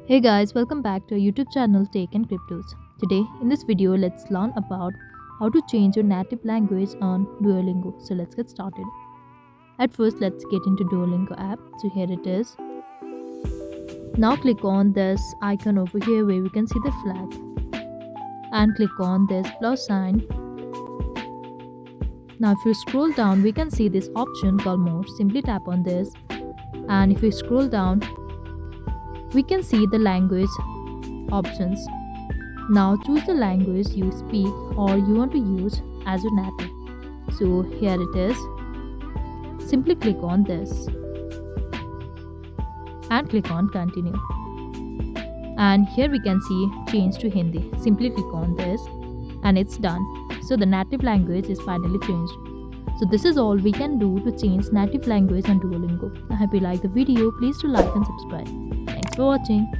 Hey guys, welcome back to our YouTube channel Tech and Cryptos. Today, in this video, let's learn about how to change your native language on Duolingo. So let's get started. At first, let's get into Duolingo app. So here it is. Now click on this icon over here where we can see the flag and click on this plus sign. Now if you scroll down, we can see this option called more. Simply tap on this, and if you scroll down, we can see the language options. Now choose the language you speak or you want to use as your native. So here it is. Simply click on this and click on continue. And here we can see change to Hindi. Simply click on this and it's done. So the native language is finally changed. So this is all we can do to change native language on Duolingo. I hope you like the video. Please do like and subscribe. Thanks for watching.